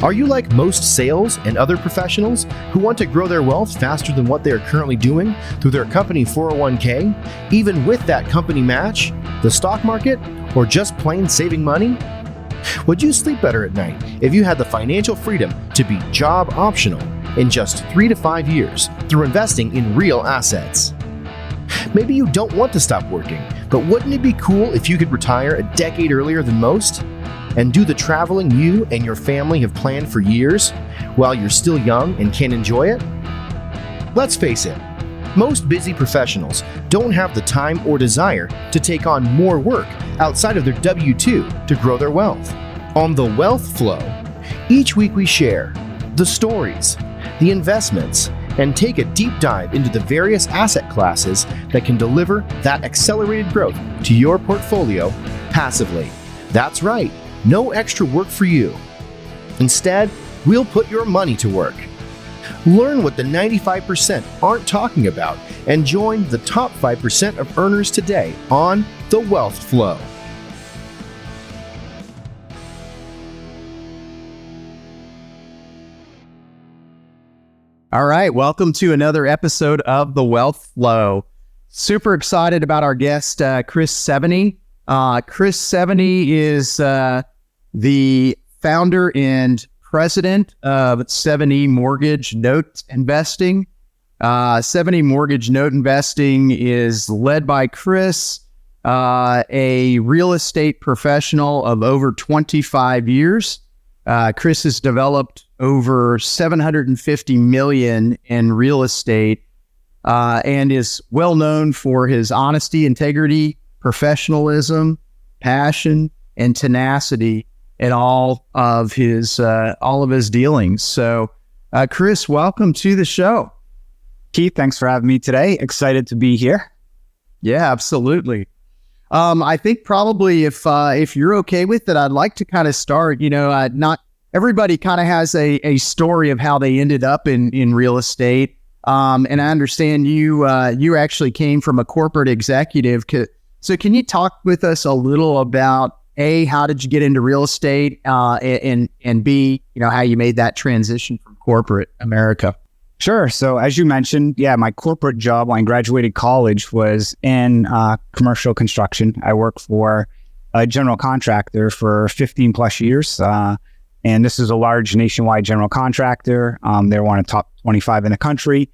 Are you like most sales and other professionals who want to grow their wealth faster than what they are currently doing through their company 401k, even with that company match, the stock market, or just plain saving money? Would you sleep better at night if you had the financial freedom to be job optional in just 3 to 5 years through investing in real assets? Maybe you don't want to stop working, but wouldn't it be cool if you could retire a decade earlier than most and do the traveling you and your family have planned for years while you're still young and can enjoy it? Let's face it, most busy professionals don't have the time or desire to take on more work outside of their W-2 to grow their wealth. On The Wealth Flow, each week we share the stories, the investments, and take a deep dive into the various asset classes that can deliver that accelerated growth to your portfolio passively. That's right, no extra work for you. Instead, we'll put your money to work. Learn what the 95% aren't talking about and join the top 5% of earners today on The Wealth Flow. All right, welcome to another episode of The Wealth Flow. Super excited about our guest, Chris Seveney. Chris Seveney is the founder and president of Seveney Mortgage Note Investing. Seveney Mortgage Note Investing is led by Chris, a real estate professional of over 25 years. Chris has developed over $750 million in real estate and is well known for his honesty, integrity, professionalism, passion, and tenacity in all of his dealings. So, Chris, welcome to the show. Keith, thanks for having me today. Excited to be here. Yeah, absolutely. I think probably if you're okay with it, I'd like to kind of start. Not everybody kind of has a story of how they ended up in real estate. And I understand you actually came from a corporate executive. So can you talk with us a little about A, how did you get into real estate, and B, how you made that transition from corporate America? Sure. So as you mentioned, my corporate job when I graduated college was in commercial construction. I worked for a general contractor for 15 plus years. And this is a large nationwide general contractor. They're one of the top 25 in the country.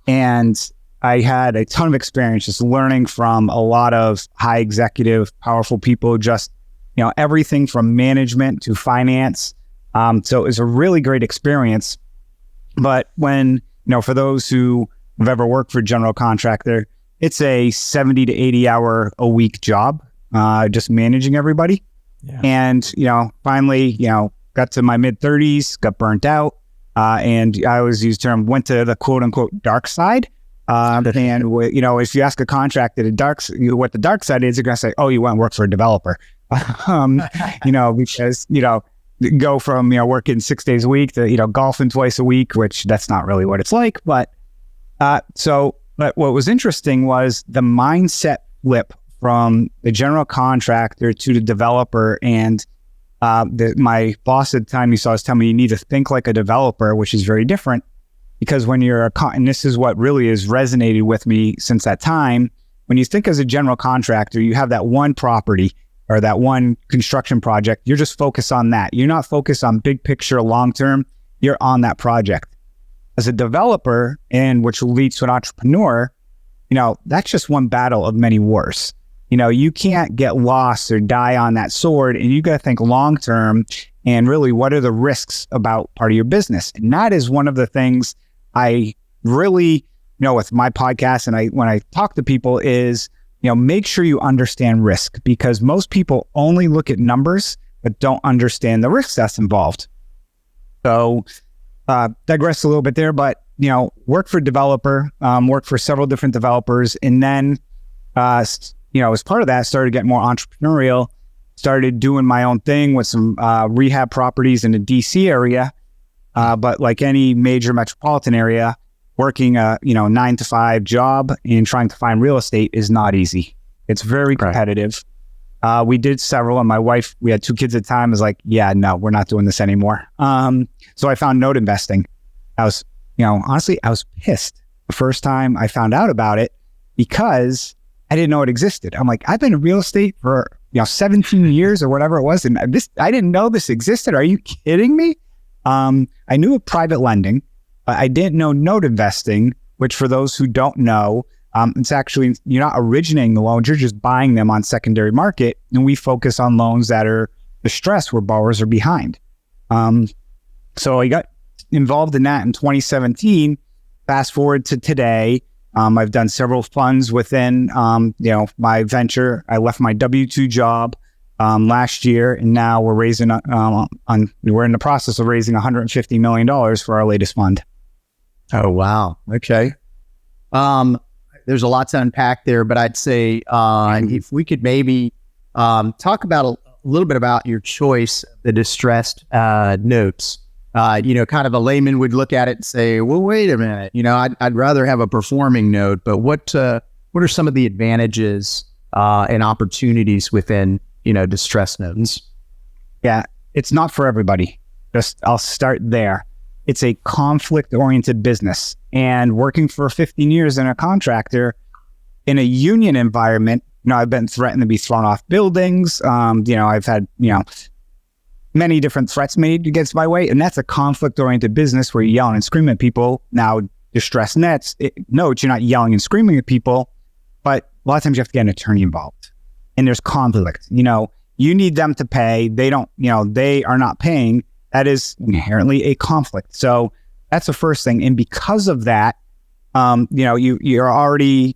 And I had a ton of experience just learning from a lot of high executive, powerful people, just, everything from management to finance. So it was a really great experience. But when, for those who have ever worked for a general contractor, it's a 70 to 80 hour a week job, just managing everybody. Yeah. And, finally, got to my mid 30s, got burnt out. And I always use the term, went to the quote unquote dark side. And, if you ask a contractor what the dark side is, they're going to say, oh, you went and work for a developer. Because, go from, working 6 days a week to, golfing twice a week, which that's not really what it's like. But what was interesting was the mindset flip from the general contractor to the developer. And my boss at the time was telling me you need to think like a developer, which is very different because when you're and this is what really has resonated with me since that time. When you think as a general contractor, you have that one property or that one construction project. You're just focused on that. You're not focused on big picture, long term. You're on that project. As a developer, and which leads to an entrepreneur, that's just one battle of many wars. You can't get lost or die on that sword, and you got to think long term and really what are the risks about part of your business. And that is one of the things I really, with my podcast and when I talk to people is, make sure you understand risk because most people only look at numbers but don't understand the risks that's involved. So digress a little bit there, but work for a developer, work for several different developers, and then as part of that, started getting more entrepreneurial, started doing my own thing with some rehab properties in the DC area. But like any major metropolitan area, working a 9 to 5 job and trying to find real estate is not easy. It's very competitive. We did several, and my wife, we had 2 kids at the time, was like, yeah, no, we're not doing this anymore. So I found note investing. I was, honestly, I was pissed the first time I found out about it because I didn't know it existed. I'm like, I've been in real estate for 17 years or whatever it was, and I didn't know this existed. Are you kidding me? I knew of private lending, but I didn't know note investing, which for those who don't know, it's actually, you're not originating the loans, you're just buying them on secondary market. And we focus on loans that are distressed where borrowers are behind. So I got involved in that in 2017. Fast forward to today, I've done several funds within, my venture. I left my W-2 job last year, and now we're raising, we're in the process of raising $150 million for our latest fund. Oh, wow. Okay. There's a lot to unpack there, but I'd say if we could maybe talk about a little bit about your choice of the distressed notes. Kind of a layman would look at it and say, well, wait a minute, I'd rather have a performing note, but what are some of the advantages and opportunities within, distressed notes? Yeah, it's not for everybody. I'll start there. It's a conflict-oriented business, and working for 15 years in a contractor in a union environment, I've been threatened to be thrown off buildings. I've had, many different threats made against my way, and that's a conflict-oriented business where you're yelling and screaming at people. Now, distressed notes, you're not yelling and screaming at people, but a lot of times you have to get an attorney involved, and there's conflict. You need them to pay. They don't, they are not paying. That is inherently a conflict. So that's the first thing. And because of that, you're already,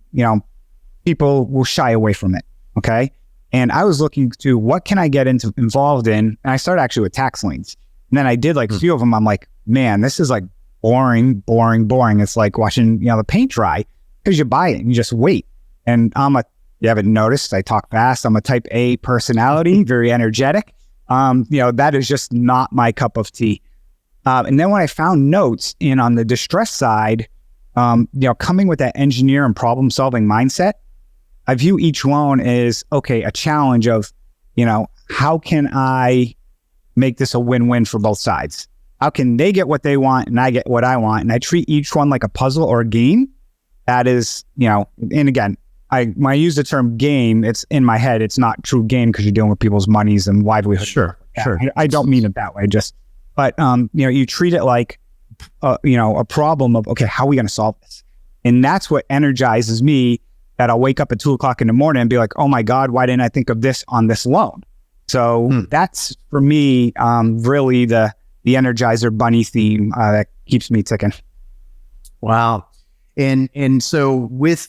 people will shy away from it. Okay. And I was looking to what can I get involved in? And I started actually with tax liens. And then I did like a few of them. I'm like, man, this is like boring. It's like watching, the paint dry, because you buy it and you just wait. And you haven't noticed, I talk fast. I'm a type A personality, very energetic. That is just not my cup of tea. And then when I found notes on the distress side, coming with that engineer and problem solving mindset, I view each loan as, okay, a challenge of, how can I make this a win-win for both sides? How can they get what they want and I get what I want? And I treat each one like a puzzle or a game. That is, and again, when I use the term game, it's in my head. It's not true game because you're dealing with people's monies and livelihood. Sure. I don't mean it that way. But you treat it like, a problem of, okay, how are we going to solve this? And that's what energizes me, that I'll wake up at 2:00 in the morning and be like, oh my God, why didn't I think of this on this loan? So that's for me, really the Energizer Bunny theme that keeps me ticking. Wow. And so with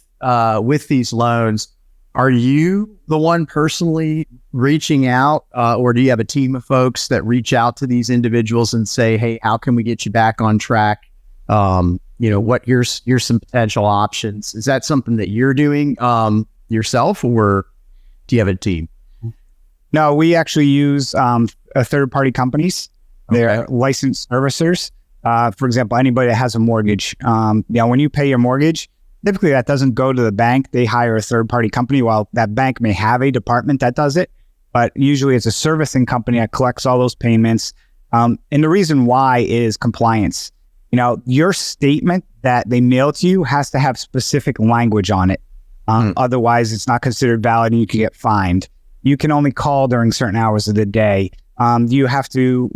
these loans, are you the one personally reaching out, or do you have a team of folks that reach out to these individuals and say, hey, how can we get you back on track? Here's some potential options. Is that something that you're doing yourself, or do you have a team? No, we actually use third-party companies. They're licensed servicers. For example, anybody that has a mortgage, when you pay your mortgage, typically that doesn't go to the bank. They hire a third-party company. While that bank may have a department that does it, but usually it's a servicing company that collects all those payments. And the reason why is compliance. Your statement that they mail to you has to have specific language on it. Otherwise, it's not considered valid and you can get fined. You can only call during certain hours of the day. You have to,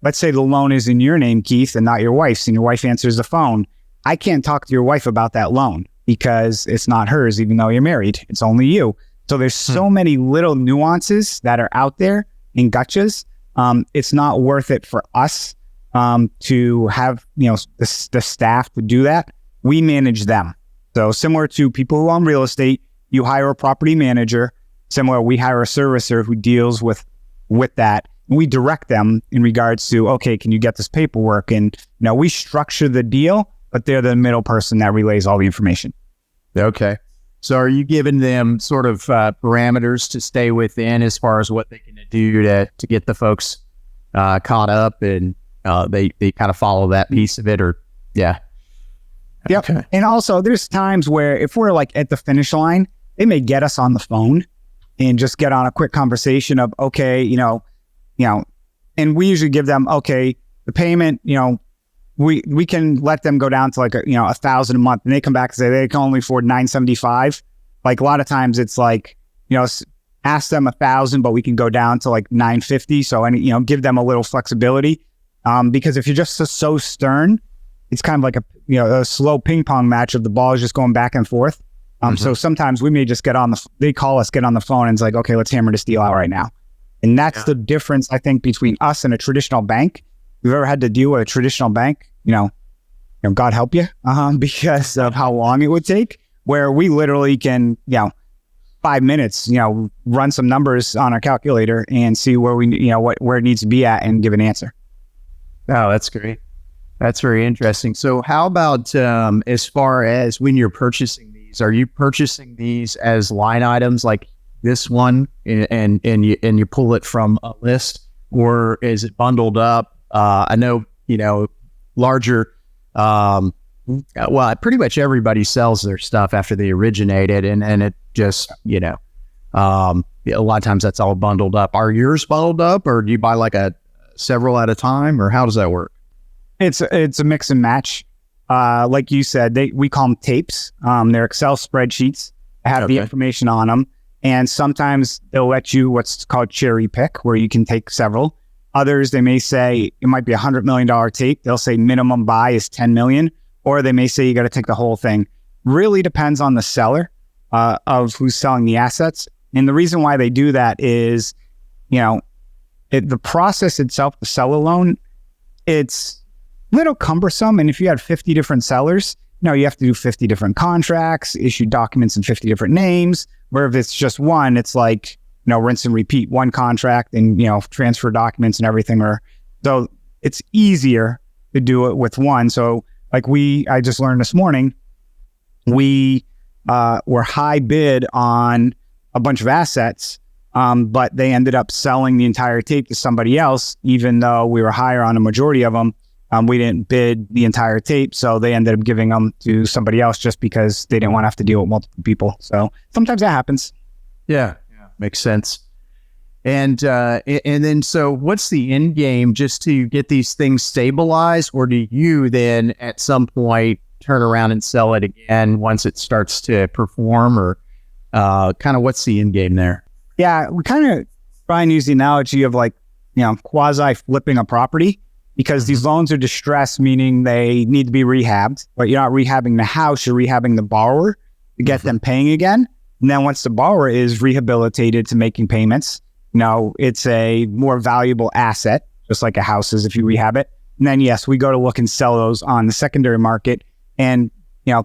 let's say the loan is in your name, Keith, and not your wife's, and your wife answers the phone. I can't talk to your wife about that loan because it's not hers, even though you're married. It's only you. So there's so many little nuances that are out there in gotchas. It's not worth it for us to have, the staff to do that. We manage them. So similar to people who own real estate, you hire a property manager. Similar, we hire a servicer who deals with that. We direct them in regards to, okay, can you get this paperwork? And we structure the deal, but they're the middle person that relays all the information. Okay. So are you giving them sort of parameters to stay within as far as what they can do to get the folks caught up, and they kind of follow that piece of it, or yeah. Yep. Okay. And also there's times where if we're like at the finish line, they may get us on the phone and just get on a quick conversation of, okay, and we usually give them, okay, the payment, we can let them go down to like $1,000 a month, and they come back and say they can only afford $975. Like a lot of times it's like, ask them $1,000, but we can go down to like $950. So, and give them a little flexibility. Because if you're just so stern, it's kind of like a slow ping pong match of the ball is just going back and forth. So sometimes we may just they call us, get on the phone, and it's like, okay, let's hammer this deal out right now. And that's the difference, I think, between us and a traditional bank. If you've ever had to deal with a traditional bank, God help you, because of how long it would take, where we literally can, 5 minutes, run some numbers on our calculator and see where where it needs to be at and give an answer. Oh, that's great. That's very interesting. So how about as far as when you're purchasing these, are you purchasing these as line items like this one and you pull it from a list, or is it bundled up? I know, larger, pretty much everybody sells their stuff after they originated, and it just, a lot of times that's all bundled up. Are yours bundled up, or do you buy like several at a time, or how does that work? It's a mix and match. Like you said, we call them tapes. They're Excel spreadsheets. I have the information on them. And sometimes they'll let you what's called cherry pick, where you can take several. Others, they may say it might be $100 million tape. They'll say minimum buy is 10 million, or they may say you got to take the whole thing. Really depends on the seller of who's selling the assets. And the reason why they do that is, the process itself to sell a loan, it's a little cumbersome. And if you had 50 different sellers, you have to do 50 different contracts, issue documents in 50 different names. Where if it's just one, it's like, rinse and repeat one contract and, transfer documents and everything. So it's easier to do it with one. So like I just learned this morning, we were high bid on a bunch of assets, but they ended up selling the entire tape to somebody else, even though we were higher on a majority of them. We didn't bid the entire tape, so they ended up giving them to somebody else just because they didn't want to have to deal with multiple people. So sometimes that happens. Yeah, makes sense. And then, so what's the end game, just to get these things stabilized, or do you then at some point turn around and sell it again once it starts to perform, or kind of what's the end game there? Yeah, we kind of try and use the analogy of like, quasi flipping a property, because these loans are distressed, meaning they need to be rehabbed, but you're not rehabbing the house, you're rehabbing the borrower to get them paying again. And then once the borrower is rehabilitated to making payments, it's a more valuable asset, just like a house is if you rehab it. And then, yes, we go to look and sell those on the secondary market. And,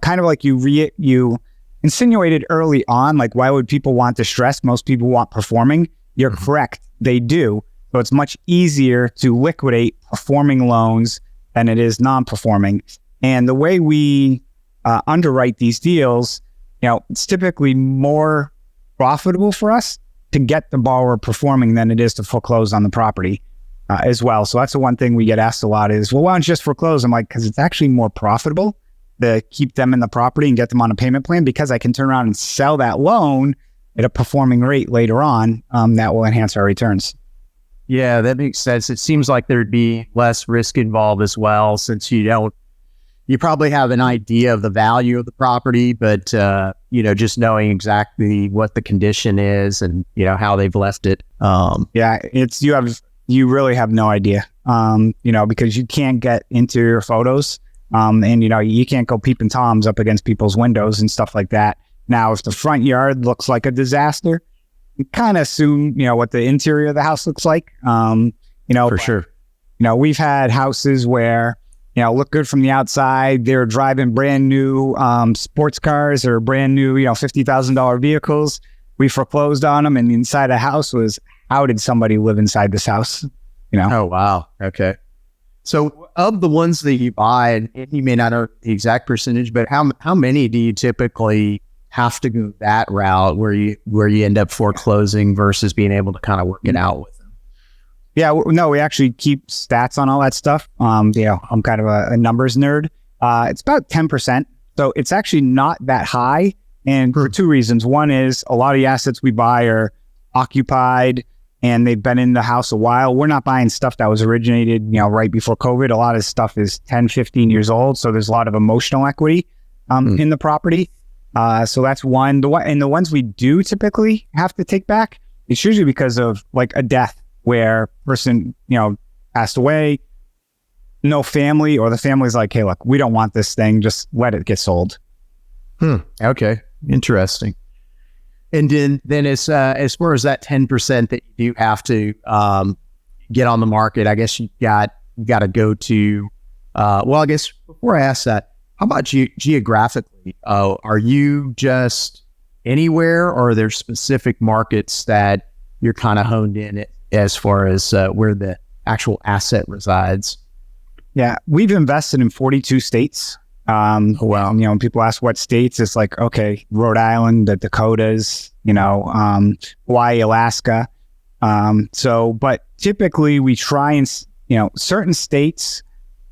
kind of like you insinuated early on, like, why would people want distress? Most people want performing. You're correct. They do. So it's much easier to liquidate performing loans than it is non-performing. And the way we underwrite these deals, it's typically more profitable for us to get the borrower performing than it is to foreclose on the property as well. So that's the one thing we get asked a lot is, well, why don't you just foreclose? I'm like, because it's actually more profitable to keep them in the property and get them on a payment plan, because I can turn around and sell that loan at a performing rate later on. That will enhance our returns. Yeah, that makes sense. It seems like there'd be less risk involved as well, since you probably have an idea of the value of the property, but, just knowing exactly what the condition is and, how they've left it. You really have no idea, because you can't get interior photos, and, you can't go peeping Toms up against people's windows and stuff like that. Now, if the front yard looks like a disaster, you kind of assume, what the interior of the house looks like. For sure. We've had houses where, look good from the outside. They're driving brand new sports cars or brand new, $50,000 vehicles. We foreclosed on them, and the inside of the house was, how did somebody live inside this house? Oh, wow. Okay. So of the ones that you buy, and you may not know the exact percentage, but how many do you typically have to go that route where you end up foreclosing versus being able to kind of work it out with them? Yeah, no, we actually keep stats on all that stuff. I'm kind of a numbers nerd. It's about 10%. So it's actually not that high. And for two reasons. One is a lot of the assets we buy are occupied and they've been in the house a while. We're not buying stuff that was originated, right before COVID. A lot of stuff is 10, 15 years old. So there's a lot of emotional equity in the property. So that's one. And the ones we do typically have to take back, it's usually because of like a death where person, passed away, no family, or the family's like, hey, look, we don't want this thing. Just let it get sold. Okay. Interesting. And then as far as that 10% that you do have to get on the market, I guess you got to go to. Well, I guess before I ask that, how about geographically? Are you just anywhere, or are there specific markets that you're kind of honed in as far as where the actual asset resides? Yeah, we've invested in 42 states. Well, when people ask what states, it's like, okay, Rhode Island, the Dakotas, Hawaii, Alaska. But typically we try and, certain states.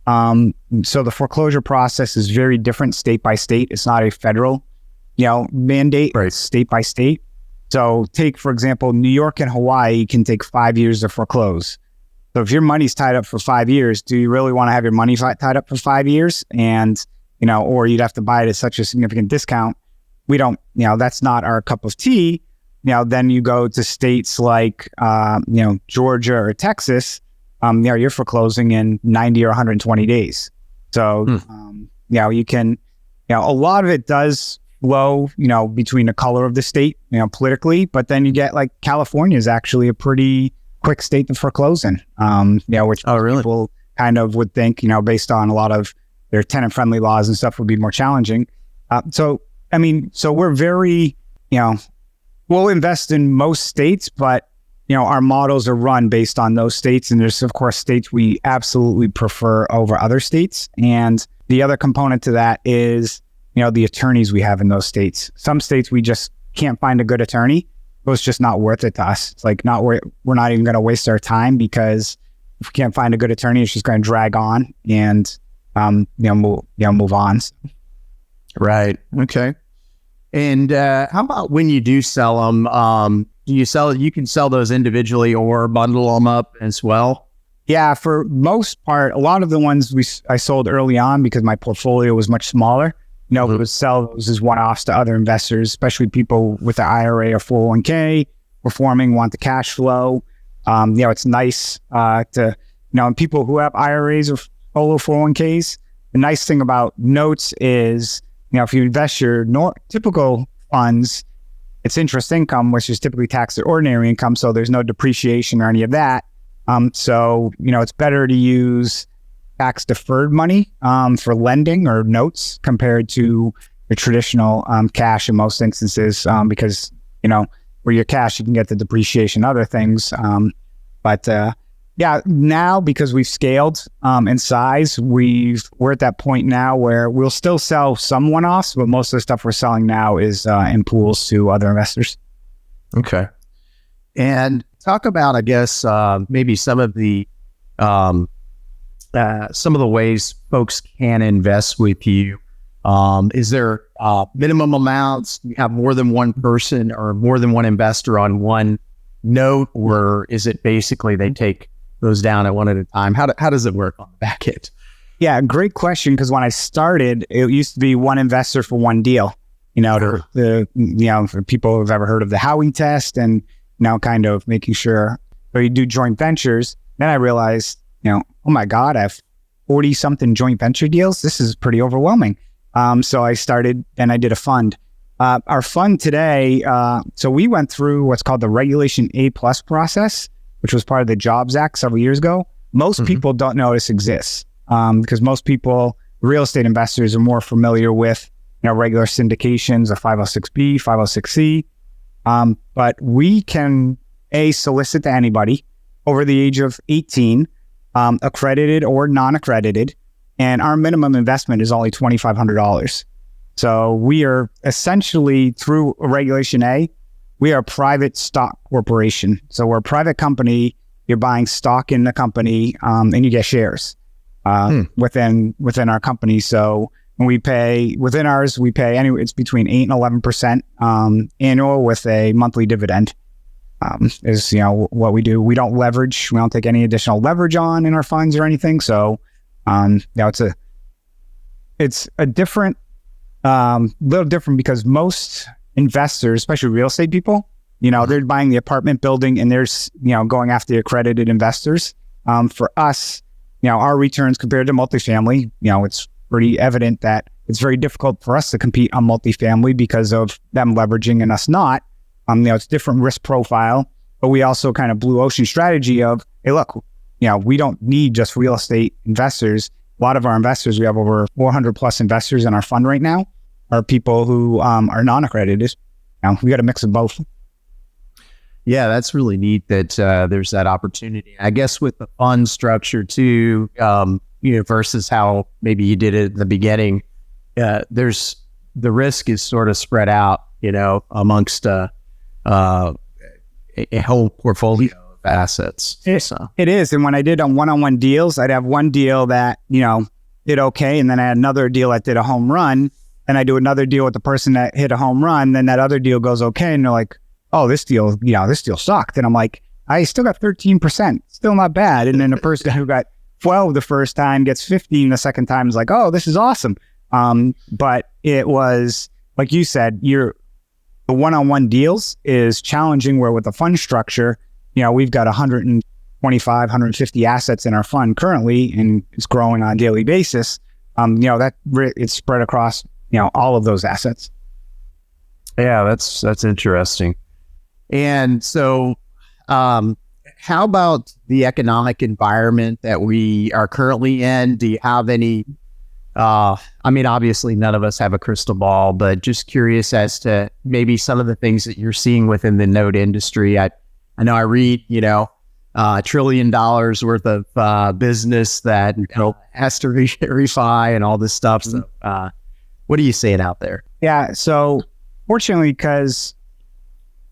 So the foreclosure process is very different state by state. It's not a federal, mandate. Right. It's state by state. So take, for example, New York and Hawaii can take 5 years to foreclose. So if your money's tied up for 5 years, do you really want to have your money tied up for 5 years? And or you'd have to buy it at such a significant discount. We don't, that's not our cup of tea. Then you go to states like, Georgia or Texas, you're foreclosing in 90 or 120 days. So, you can, a lot of it does flow, between the color of the state, politically, but then you get like California is actually a pretty quick state to foreclose in, which really? People kind of would think, based on a lot of their tenant-friendly laws and stuff would be more challenging. So we're very, we'll invest in most states, but, our models are run based on those states. And there's, of course, states we absolutely prefer over other states. And the other component to that is, the attorneys we have in those states. Some states we just can't find a good attorney. So it's just not worth it to us. It's like we're not even going to waste our time, because if we can't find a good attorney, it's just going to drag on and move on. Right. Okay. And how about when you do sell them? You can sell those individually or bundle them up as well? Yeah, for most part, a lot of the ones I sold early on because my portfolio was much smaller. We would sell those as one-offs to other investors, especially people with an IRA or 401k, performing, want the cash flow. It's nice to, and people who have IRAs or solo 401ks, the nice thing about notes is, if you invest your typical funds, it's interest income, which is typically taxed at ordinary income. So there's no depreciation or any of that. So it's better to use tax deferred money for lending or notes compared to your traditional cash in most instances, because, where your cash, you can get the depreciation, other things. Now because we've scaled in size, we're at that point now where we'll still sell some one-offs, but most of the stuff we're selling now is in pools to other investors. Okay. And talk about, I guess, maybe some of the ways folks can invest with you. Is there minimum amounts? Do you have more than one person or more than one investor on one note, or is it basically they take those down at one at a time? How does it work on the back end? Yeah, great question. Because when I started, it used to be one investor for one deal. For people who've ever heard of the Howey test, and kind of making sure. So you do joint ventures. Then I realized, oh my God, I have 40 something joint venture deals. This is pretty overwhelming. So I started and I did a fund. Our fund today. So we went through what's called the Regulation A+ process, which was part of the Jobs Act several years ago. Most people don't know this exists because most people, real estate investors, are more familiar with regular syndications of 506B, 506C. But we can solicit to anybody over the age of 18, accredited or non-accredited, and our minimum investment is only $2,500. So we are essentially, through Regulation A, we are a private stock corporation. So we're a private company. You're buying stock in the company, and you get shares within our company. So And we pay within ours, we pay anyway, it's between 8 and 11% annual with a monthly dividend. Is what we do. We don't leverage. We don't take any additional leverage on in our funds or anything. So, it's a different, little different because most investors, especially real estate people, they're buying the apartment building and there's going after the accredited investors. For us, our returns compared to multifamily, it's pretty evident that it's very difficult for us to compete on multifamily because of them leveraging and us not. It's different risk profile, but we also kind of blue ocean strategy of, hey, look, we don't need just real estate investors. A lot of our investors, we have over 400 plus investors in our fund right now, are people who are non-accredited. We got a mix of both. Yeah, that's really neat that there's that opportunity. I guess with the fund structure too, versus how maybe you did it in the beginning, there's the risk is sort of spread out, amongst a whole portfolio of assets. It is. And when I did on one-on-one deals, I'd have one deal that, did okay. And then I had another deal that did a home run. And I do another deal with the person that hit a home run. Then that other deal goes okay. And they're like, oh, this deal sucked. And I'm like, I still got 13%. Still not bad. And then the person who got 12 the first time gets 15 the second time is like, oh, this is awesome. But it was, like you said, the one-on-one deals is challenging, where with the fund structure, we've got 125, 150 assets in our fund currently, and it's growing on a daily basis. It's spread across, all of those assets. Yeah, that's interesting. And so, how about the economic environment that we are currently in? Do you have any, obviously none of us have a crystal ball, but just curious as to maybe some of the things that you're seeing within the note industry. I know I read, $1 trillion worth of business that has to refi and all this stuff. So, what are you seeing out there? Yeah. So fortunately, because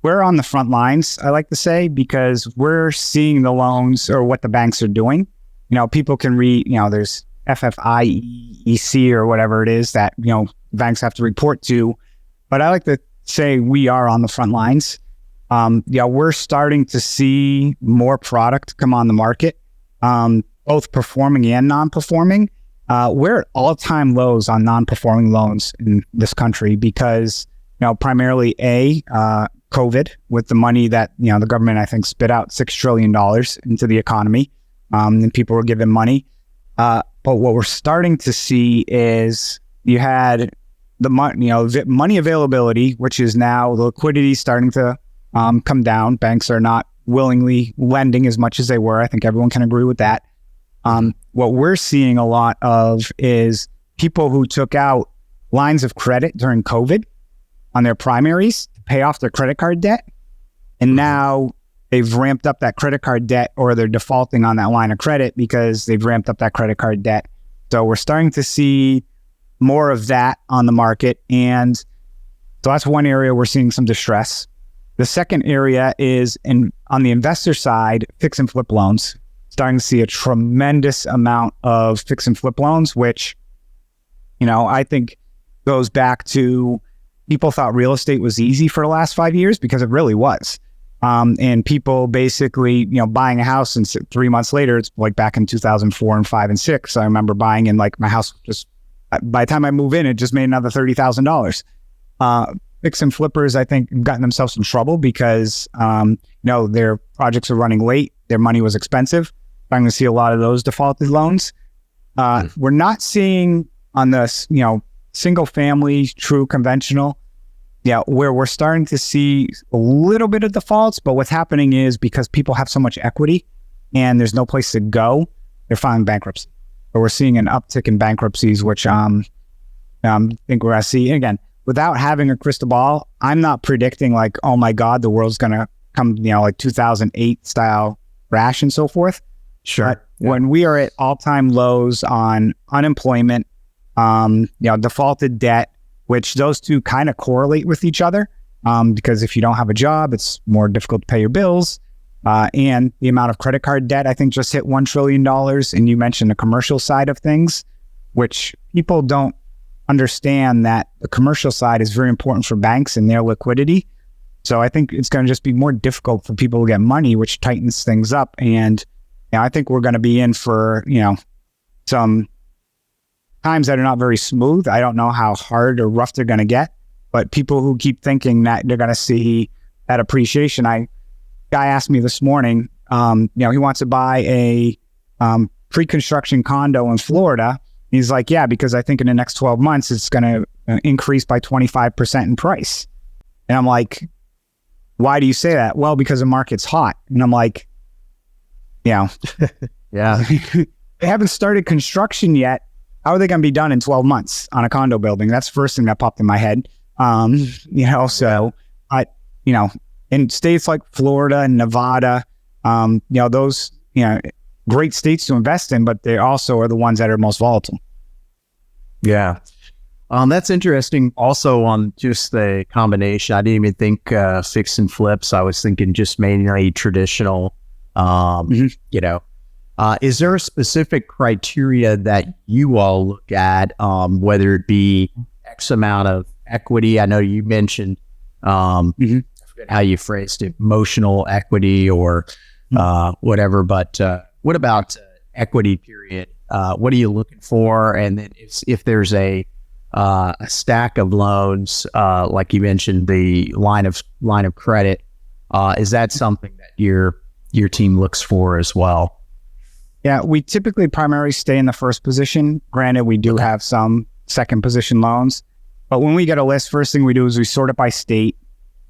we're on the front lines, I like to say, because we're seeing the loans or what the banks are doing. People can read, there's FFIEC or whatever it is that, banks have to report to. But I like to say we are on the front lines. We're starting to see more product come on the market, both performing and non-performing. We're at all-time lows on non-performing loans in this country because, primarily COVID, with the money that, the government, I think, spit out $6 trillion into the economy, and people were given money. But what we're starting to see is you had the money availability, which is now the liquidity starting to come down. Banks are not willingly lending as much as they were. I think everyone can agree with that. What we're seeing a lot of is people who took out lines of credit during COVID on their primaries to pay off their credit card debt. And now they've ramped up that credit card debt, or they're defaulting on that line of credit because they've ramped up that credit card debt. So we're starting to see more of that on the market. And so that's one area we're seeing some distress. The second area is on the investor side, fix and flip loans. Starting to see a tremendous amount of fix and flip loans, which, I think goes back to people thought real estate was easy for the last 5 years, because it really was. And people basically, buying a house and 3 months later, it's like back in 2004 and 5 and 6. I remember buying in, like, my house just, by the time I move in, it just made another $30,000. Fix and flippers, I think, have gotten themselves in trouble because, their projects are running late. Their money was expensive. I'm going to see a lot of those defaulted loans. We're not seeing on the, single family, true conventional, where we're starting to see a little bit of defaults. But what's happening is because people have so much equity and there's no place to go, they're filing bankruptcy. But we're seeing an uptick in bankruptcies, which I think we're going to see. And again, without having a crystal ball, I'm not predicting like, oh my God, the world's going to come, like 2008 style crash and so forth. Sure. But when we are at all-time lows on unemployment, defaulted debt, which those two kind of correlate with each other, because if you don't have a job, it's more difficult to pay your bills. And the amount of credit card debt, I think, just hit $1 trillion. And you mentioned the commercial side of things, which people don't understand that the commercial side is very important for banks and their liquidity. So I think it's going to just be more difficult for people to get money, which tightens things up. And I think we're going to be in for, some times that are not very smooth. I don't know how hard or rough they're going to get, but people who keep thinking that they're going to see that appreciation. Guy asked me this morning, he wants to buy a pre-construction condo in Florida. He's like, yeah, because I think in the next 12 months, it's going to increase by 25% in price. And I'm like, why do you say that? Well, because the market's hot. And I'm like, yeah, they haven't started construction yet. How are they going to be done in 12 months on a condo building? That's the first thing that popped in my head. In states like Florida and Nevada, those, great states to invest in, but they also are the ones that are most volatile. Yeah. That's interesting. Also on just the combination, I didn't even think fix and flips. I was thinking just mainly traditional. Is there a specific criteria that you all look at, whether it be X amount of equity? I know you mentioned, I forget how you phrased it, emotional equity or whatever, but what about equity period? What are you looking for? And then if there's a stack of loans, like you mentioned, the line of credit, is that something that your team looks for as well? Yeah, we typically primarily stay in the first position. Granted, we do have some second position loans, but when we get a list, first thing we do is we sort it by state.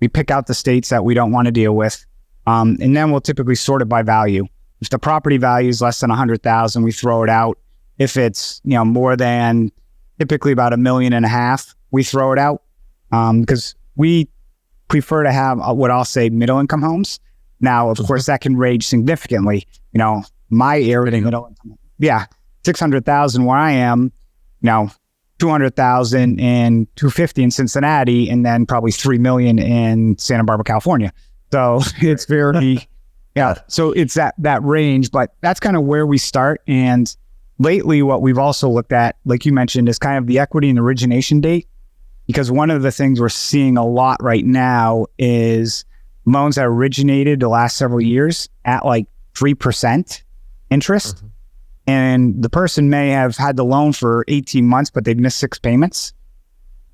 We pick out the states that we don't want to deal with, and then we'll typically sort it by value. If the property value is less than $100,000, we throw it out. If it's more than typically about $1.5 million, we throw it out because we prefer to have what I'll say middle income homes. Now, of course, that can range significantly. My area, middle income, 600,000 where I am, 200,000 and 250 in Cincinnati, and then probably 3 million in Santa Barbara, California. So it's very, so it's that range, but that's kind of where we start. And lately, what we've also looked at, like you mentioned, is kind of the equity and origination date, because one of the things we're seeing a lot right now is loans that originated the last several years at like 3% interest. Mm-hmm. And the person may have had the loan for 18 months, but they've missed 6 payments.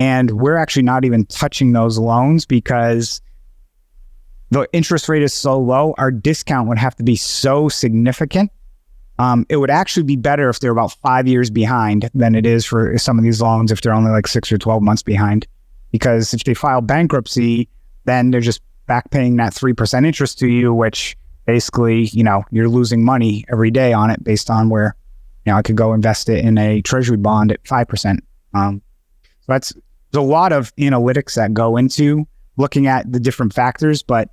And we're actually not even touching those loans because the interest rate is so low. Our discount would have to be so significant. It would actually be better if they're about 5 years behind than it is for some of these loans if they're only like 6 or 12 months behind. Because if they file bankruptcy, then they're just back paying that 3% interest to you, which basically, you're losing money every day on it based on where, I could go invest it in a treasury bond at 5%. So there's a lot of analytics that go into looking at the different factors, but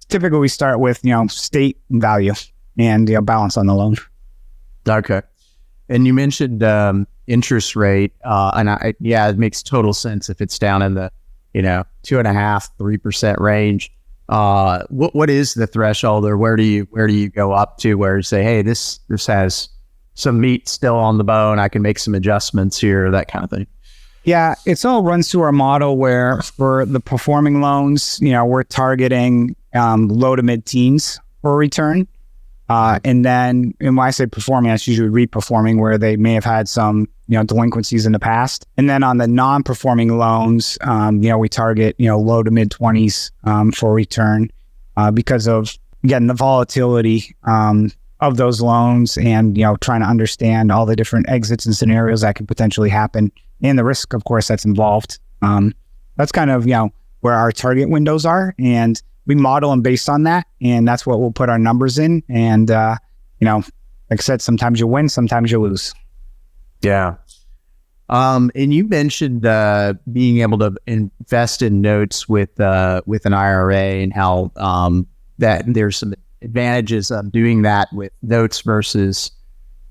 typically we start with, state and value and balance on the loan. Okay. And you mentioned interest rate, and it makes total sense if it's down in the 2.5%, 3% range. What is the threshold, or where do you go up to where you say, hey, this has some meat still on the bone, I can make some adjustments here, that kind of thing? Yeah, it's all runs through our model where for the performing loans, we're targeting low to mid teens for return. And then when I say performing, that's usually reperforming where they may have had some, delinquencies in the past. And then on the non-performing loans, we target, low to mid 20s for return because of, again, the volatility of those loans and, trying to understand all the different exits and scenarios that could potentially happen and the risk, of course, that's involved. That's kind of, where our target windows are. And we model them based on that, and that's what we'll put our numbers in. And, like I said, sometimes you win, sometimes you lose. Yeah. And you mentioned being able to invest in notes with an IRA and how that there's some advantages of doing that with notes versus,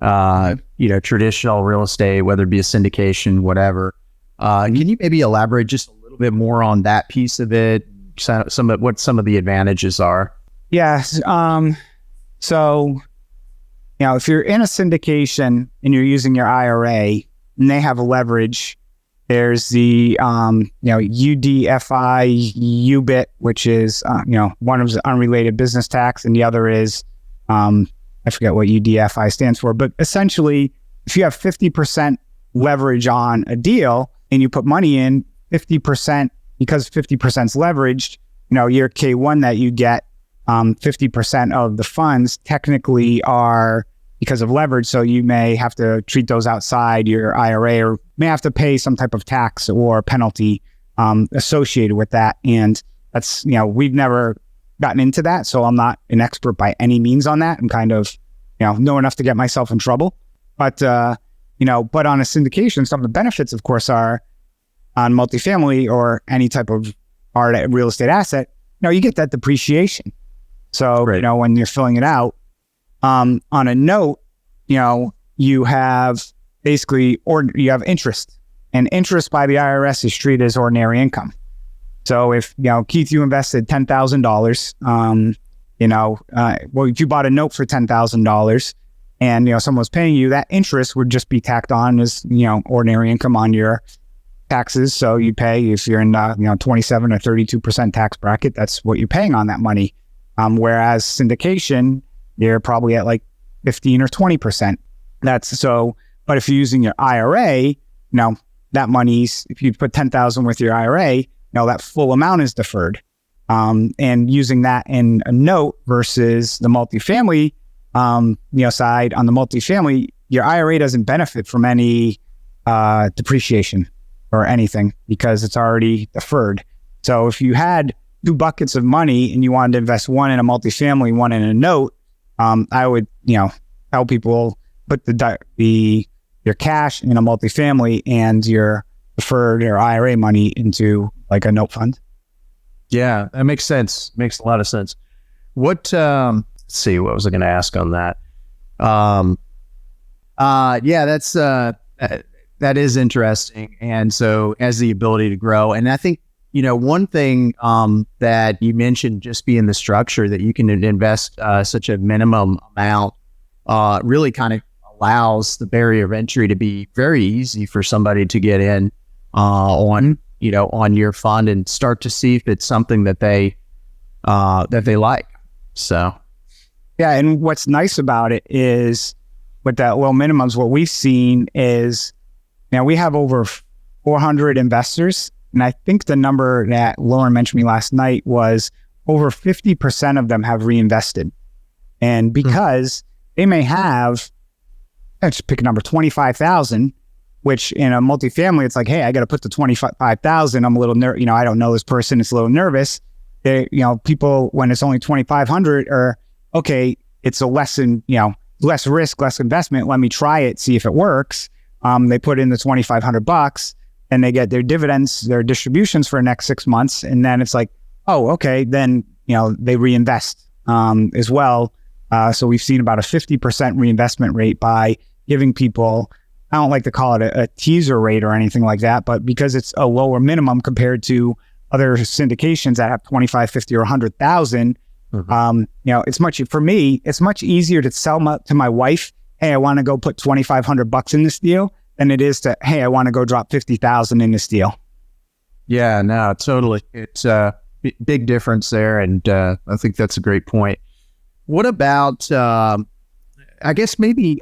traditional real estate, whether it be a syndication, whatever. Can you maybe elaborate just a little bit more on that piece of it? What some of the advantages are? Yeah. So, if you're in a syndication and you're using your IRA and they have a leverage, There's the UDFI UBIT, which is one of the unrelated business tax, and the other is I forget what UDFI stands for. But essentially, if you have 50% leverage on a deal and you put money in 50%, because 50% is leveraged, your K1 that you get, 50% of the funds technically are because of leverage. So you may have to treat those outside your IRA, or may have to pay some type of tax or penalty associated with that. And that's, we've never gotten into that. So I'm not an expert by any means on that. I'm kind of, know enough to get myself in trouble. But, but on a syndication, some of the benefits, of course, are on multifamily or any type of real estate asset, you get that depreciation. So, right. When you're filling it out, on a note, you have basically, or you have interest, and interest by the IRS is treated as ordinary income. So if, Keith, you invested $10,000, if you bought a note for $10,000 and, someone was paying you, that interest would just be tacked on as, ordinary income on your taxes. So you pay, if you're in, 27 or 32% tax bracket, that's what you're paying on that money. Whereas syndication, you're probably at like 15 or 20%. But if you're using your IRA, that money's, if you put 10,000 with your IRA, that full amount is deferred. And using that in a note versus the multifamily, side, on the multifamily, your IRA doesn't benefit from any depreciation or anything because it's already deferred. So if you had 2 buckets of money and you wanted to invest one in a multifamily, one in a note, I would, tell people put your cash in a multifamily and your deferred or IRA money into like a note fund. Yeah, that makes sense. Makes a lot of sense. Let's see, what was I going to ask on that? That is interesting. And so has the ability to grow. And I think, one thing that you mentioned, just being the structure that you can invest such a minimum amount, really kind of allows the barrier of entry to be very easy for somebody to get in on your fund and start to see if it's something that they like. So, yeah. And what's nice about it is with that low minimums, what we've seen is, we have over 400 investors. And I think the number that Lauren mentioned me last night was over 50% of them have reinvested. And because they may have, let's pick a number, 25,000, which in a multifamily, it's like, hey, I got to put the 25,000. I'm a little nervous. I don't know this person. It's a little nervous. People, when it's only 2,500, are okay. It's a less risk, less investment. Let me try it, see if it works. They put in the $2,500 and they get their dividends, their distributions for the next 6 months. And then it's like, oh, okay. Then, they reinvest as well. So we've seen about a 50% reinvestment rate by giving people, I don't like to call it a teaser rate or anything like that, but because it's a lower minimum compared to other syndications that have 25, 50, or 100,000, for me, it's much easier to sell to my wife, hey, I want to go put $2,500 in this deal, than it is to, hey, I want to go drop 50,000 in this deal. Yeah, no, totally. It's a big difference there. And I think that's a great point. What about, I guess maybe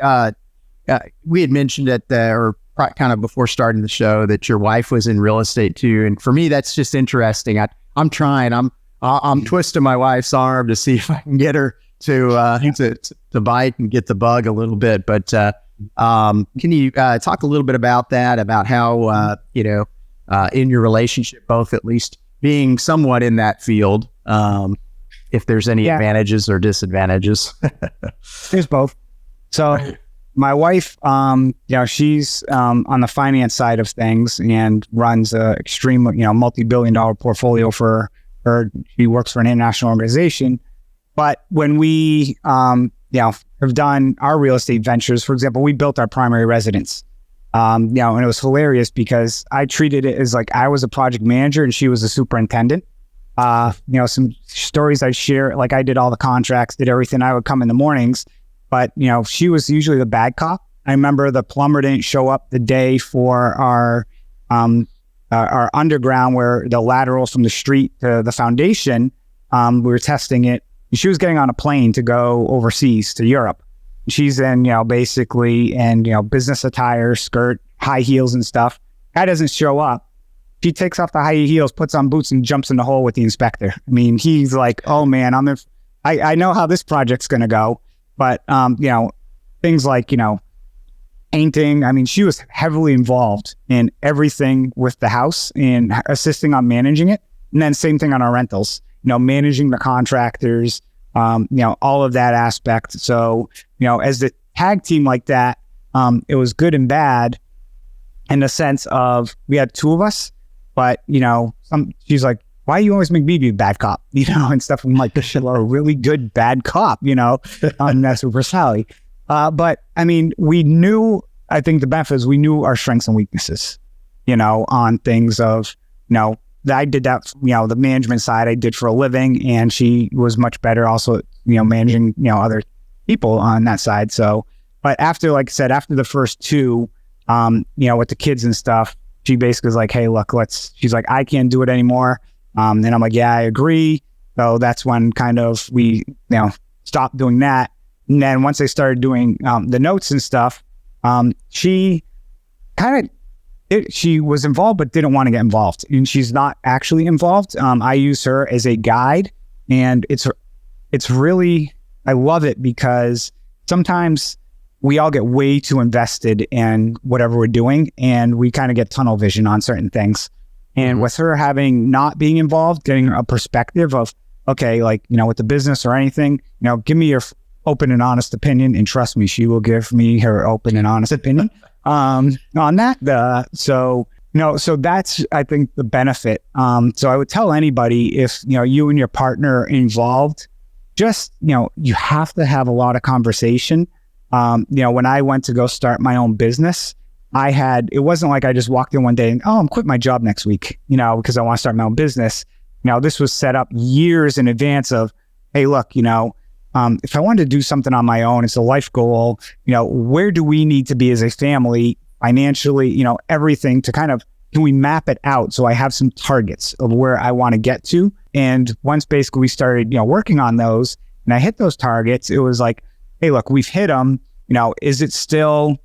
we had mentioned at kind of before starting the show that your wife was in real estate too. And for me, that's just interesting. I'm trying, I'm twisting my wife's arm to see if I can get her to bite and get the bug a little bit. But can you talk a little bit about that, about how, in your relationship, both at least being somewhat in that field, if there's any advantages or disadvantages? There's both. So my wife, she's on the finance side of things and runs a extreme, multi-billion-dollar portfolio for her. She works for an international organization. But when we, have done our real estate ventures, for example, we built our primary residence. And it was hilarious because I treated it as like I was a project manager and she was a superintendent. Some stories I share, like I did all the contracts, did everything. I would come in the mornings, but she was usually the bad cop. I remember the plumber didn't show up the day for our our underground, where the laterals from the street to the foundation, we were testing it. She was getting on a plane to go overseas to Europe. She's in, basically in, business attire, skirt, high heels and stuff. Guy doesn't show up. She takes off the high heels, puts on boots, and jumps in the hole with the inspector. I mean, he's like, oh man, I know how this project's going to go. But, things like, painting. I mean, she was heavily involved in everything with the house and assisting on managing it. And then same thing on our rentals, managing the contractors, all of that aspect. So, as the tag team like that, it was good and bad in the sense of we had two of us, but, she's like, why do you always make me be a bad cop, and stuff. I'm like, this shit, a really good bad cop, on that Super Sally. But I mean, I think the benefit is we knew our strengths and weaknesses, on things of, I did that, the management side I did for a living, and she was much better also, managing, other people on that side. So, but after, like I said, after the first two, with the kids and stuff, she basically was like, hey, look, she's like, I can't do it anymore. And I'm like, yeah, I agree. So that's when kind of we, stopped doing that. And then once they started doing the notes and stuff, she was involved, but didn't want to get involved. And she's not actually involved. I use her as a guide, and it's really, I love it because sometimes we all get way too invested in whatever we're doing, and we kind of get tunnel vision on certain things. And with her not being involved, getting a perspective of, okay, like, with the business or anything, give me your open and honest opinion, and trust me, she will give me her open and honest opinion on that. So that's, I think, the benefit. So I would tell anybody, if, you and your partner are involved, just, you have to have a lot of conversation. When I went to go start my own business, it wasn't like I just walked in one day and, I'm quitting my job next week, because I want to start my own business. This was set up years in advance of, hey, look, if I wanted to do something on my own, it's a life goal, where do we need to be as a family financially, everything to kind of, can we map it out? So I have some targets of where I want to get to. And once basically we started, working on those and I hit those targets, it was like, hey, look, we've hit them, is it still,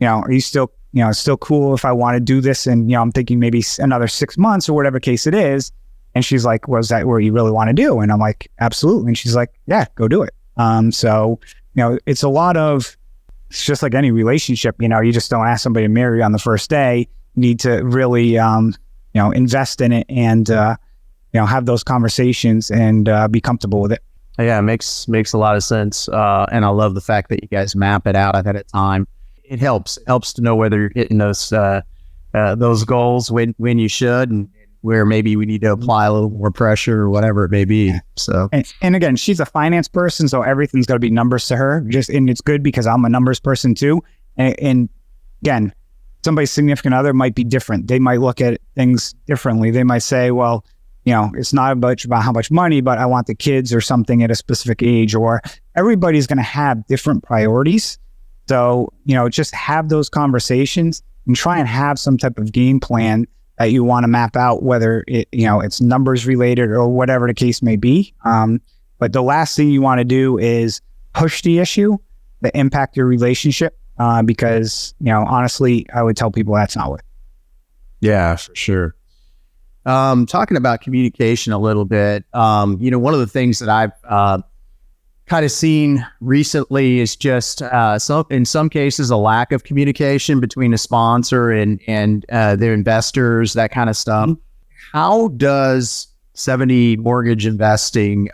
are you still, it's still cool if I want to do this? And, I'm thinking maybe another 6 months or whatever case it is. And she's like, was that where you really want to do? And I'm like, absolutely. And she's like, yeah, go do it. So, it's it's just like any relationship, you just don't ask somebody to marry you on the first day. You need to really, invest in it and, have those conversations and be comfortable with it. Yeah, it makes a lot of sense. And I love the fact that you guys map it out ahead of time. It helps to know whether you're hitting those goals when you should, and where maybe we need to apply a little more pressure or whatever it may be. So, and again, she's a finance person, so everything's got to be numbers to her. And it's good because I'm a numbers person too. And again, somebody's significant other might be different. They might look at things differently. They might say, well, it's not much about how much money, but I want the kids or something at a specific age, or everybody's going to have different priorities. So, just have those conversations and try and have some type of game plan that you want to map out, whether it's numbers related or whatever the case may be. But the last thing you want to do is push the issue that impact your relationship, because, honestly, I would tell people that's not what. Yeah, for sure. Talking about communication a little bit, one of the things that I've kind of seen recently is just in some cases a lack of communication between a sponsor and their investors, that kind of stuff. How does Seveney Mortgage Investing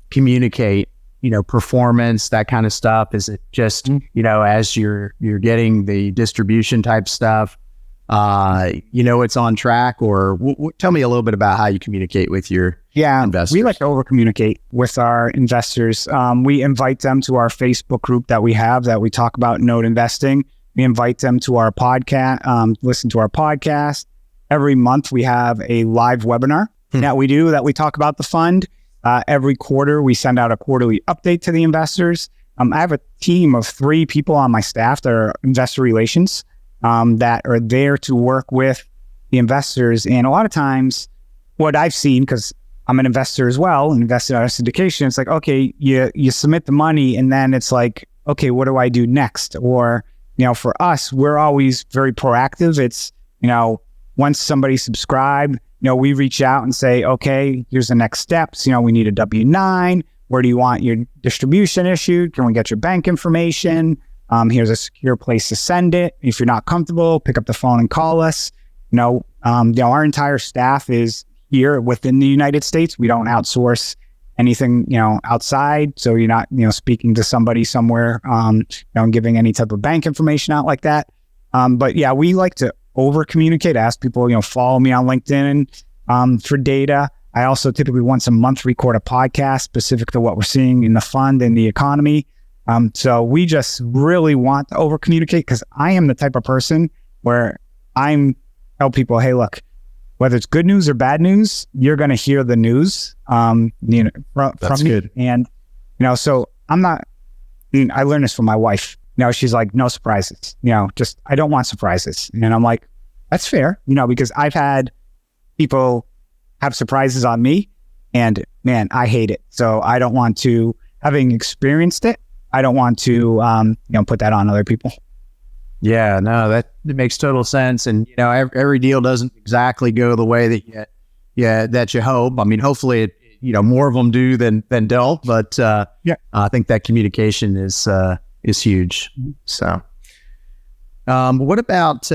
communicate, performance, that kind of stuff? Is it just as you're getting the distribution type stuff, it's on track, or tell me a little bit about how you communicate with your investors. We like to over communicate with our investors. We invite them to our Facebook group that we have that we talk about note investing. We invite them to our podcast, listen to our podcast. Every month we have a live webinar that we talk about the fund. Every quarter we send out a quarterly update to the investors. I have a team of 3 people on my staff that are investor relations. that are there to work with the investors. And a lot of times what I've seen, because I'm an investor as well, invested out of syndication, it's like, okay, you submit the money and then it's like, okay, what do I do next? Or, for us, we're always very proactive. It's, once somebody subscribed, we reach out and say, okay, here's the next steps. We need a W-9. Where do you want your distribution issued? Can we get your bank information? Here's a secure place to send it. If you're not comfortable, pick up the phone and call us. Our entire staff is here within the United States. We don't outsource anything, outside. So you're not, speaking to somebody somewhere, giving any type of bank information out like that. But yeah, we like to over communicate, ask people, follow me on LinkedIn for data. I also typically once a month record a podcast specific to what we're seeing in the fund and the economy. So we just really want to over communicate, because I am the type of person where tell people, hey, look, whether it's good news or bad news, you're going to hear the news, from good. me. And, so I'm not, I learned this from my wife. She's like, no surprises, I don't want surprises. And I'm like, that's fair, because I've had people have surprises on me, and man, I hate it. So I don't want to, having experienced it, I don't want to, put that on other people. Yeah, no, that makes total sense. And, every deal doesn't exactly go the way that you hope. I mean, hopefully, more of them do than don't. But I think that communication is huge. So, what about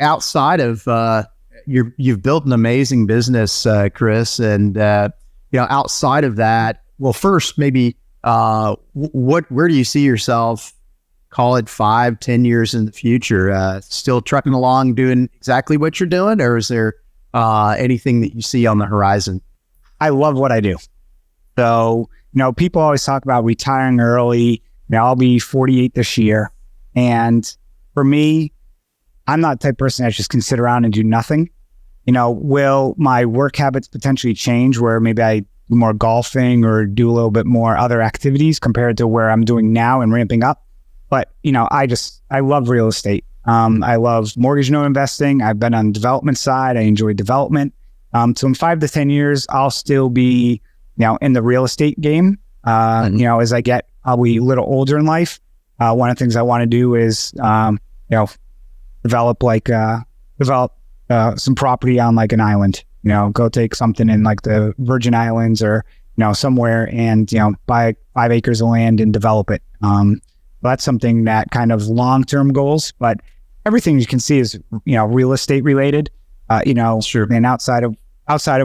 outside of you've built an amazing business, Chris, and outside of that, well, first maybe where do you see yourself? Call it 5-10 years in the future, still trucking along doing exactly what you're doing, or is there anything that you see on the horizon? I love what I do. So, people always talk about retiring early. I'll be 48 this year. And for me, I'm not the type of person that just can sit around and do nothing. Will my work habits potentially change where maybe I do more golfing or do a little bit more other activities compared to where I'm doing now and ramping up? But, I love real estate. I love mortgage note investing. I've been on the development side. I enjoy development. So in 5 to 10 years, I'll still be, in the real estate game. As I get probably a little older in life, one of the things I want to do is, develop some property on like an island, go take something in like the Virgin Islands or, somewhere and, buy 5 acres of land and develop it. That's something that kind of long-term goals, but everything you can see is, real estate related, Sure. And outside of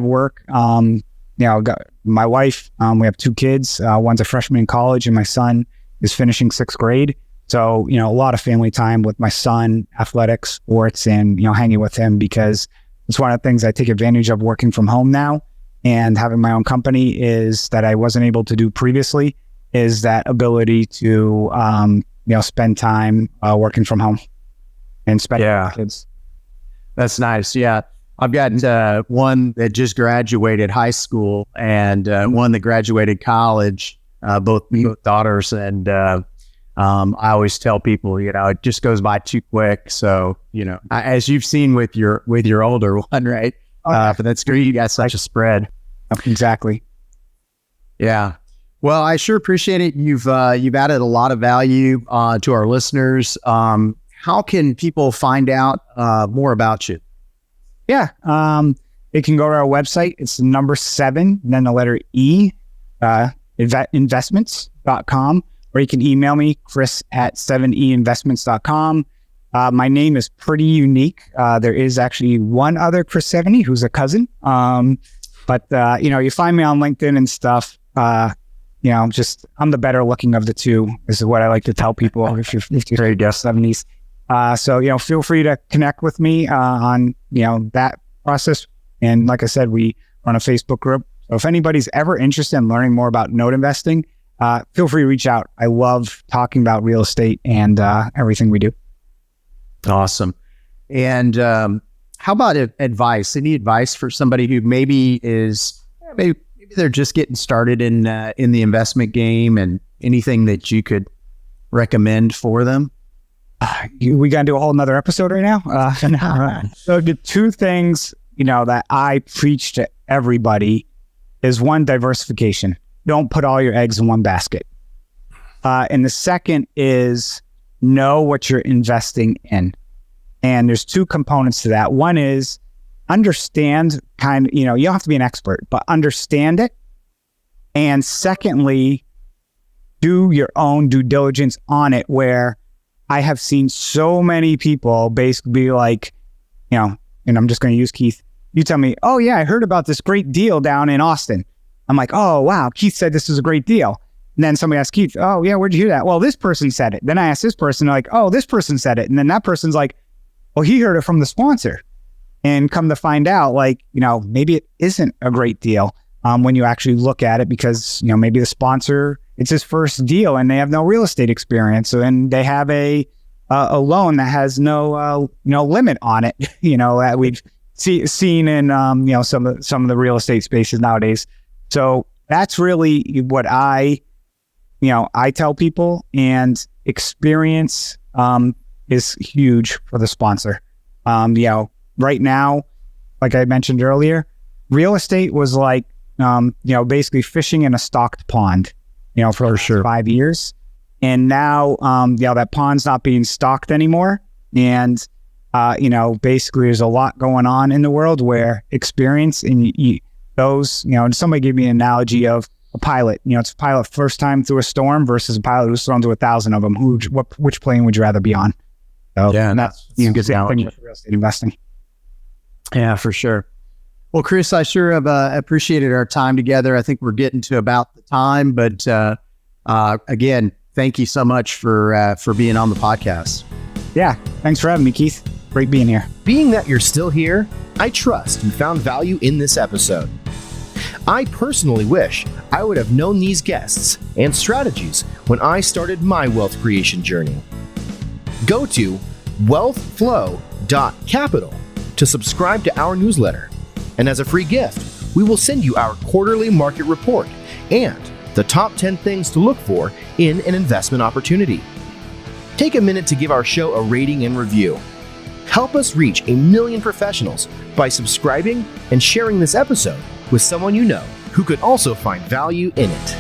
work, got my wife, we have 2 kids. One's a freshman in college and my son is finishing 6th grade. So, a lot of family time with my son, athletics, sports, and, hanging with him, because it's one of the things I take advantage of working from home now and having my own company is that I wasn't able to do previously, is that ability to, spend time working from home and spend with kids. That's nice. Yeah. I've got one that just graduated high school and one that graduated college, both daughters. And I always tell people, it just goes by too quick. So, as you've seen with your older one, right? But that's great. You got such a spread. Exactly. Yeah. Well, I sure appreciate it. You've added a lot of value to our listeners. How can people find out more about you? Yeah. They can go to our website. It's the number 7, then the letter E, investments.com, or you can email me, chris@7einvestments.com. My name is pretty unique. There is actually one other Chris Seveney who's a cousin. But you find me on LinkedIn and stuff. I'm the better looking of the two. This is what I like to tell people if you're 70s. So, feel free to connect with me on, that process. And like I said, we run a Facebook group. So if anybody's ever interested in learning more about note investing, feel free to reach out. I love talking about real estate and everything we do. Awesome. And how about advice? Any advice for somebody who maybe they're just getting started in the investment game, and anything that you could recommend for them? We got to do a whole nother episode right now. So the two things, that I preach to everybody is one, diversification. Don't put all your eggs in one basket. And the second is know what you're investing in. And there's two components to that. One is understand you don't have to be an expert, but understand it. And secondly, do your own due diligence on it, where I have seen so many people basically be like, and I'm just going to use Keith. You tell me, oh yeah, I heard about this great deal down in Austin. I'm like, oh wow, Keith said this is a great deal. And then somebody asks Keith, oh yeah, where'd you hear that? Well, this person said it. Then I asked this person, like, oh, this person said it. And then that person's like, well, he heard it from the sponsor. And come to find out, like, maybe it isn't a great deal when you actually look at it, because, maybe the sponsor, it's his first deal and they have no real estate experience, and they have a loan that has no limit on it, that we've seen in some of the real estate spaces nowadays. So that's really what I tell people, and experience is huge for the sponsor. Right now, like I mentioned earlier, real estate was like basically fishing in a stocked pond, for sure 5 years. And now, that pond's not being stocked anymore. And, basically there's a lot going on in the world where experience and somebody gave me an analogy of a pilot. It's a pilot first time through a storm versus a pilot who's thrown through 1,000 of them. Which plane would you rather be on? So, yeah, and that's a good analogy for real estate investing. Yeah, for sure. Well, Chris, I sure have appreciated our time together. I think we're getting to about the time, but again, thank you so much for being on the podcast. Yeah, thanks for having me, Keith. Great being here. Being that you're still here, I trust you found value in this episode. I personally wish I would have known these guests and strategies when I started my wealth creation journey. Go to wealthflow.capital to subscribe to our newsletter. And as a free gift, we will send you our quarterly market report and the top 10 things to look for in an investment opportunity. Take a minute to give our show a rating and review. Help us reach 1 million professionals by subscribing and sharing this episode with someone you know who could also find value in it.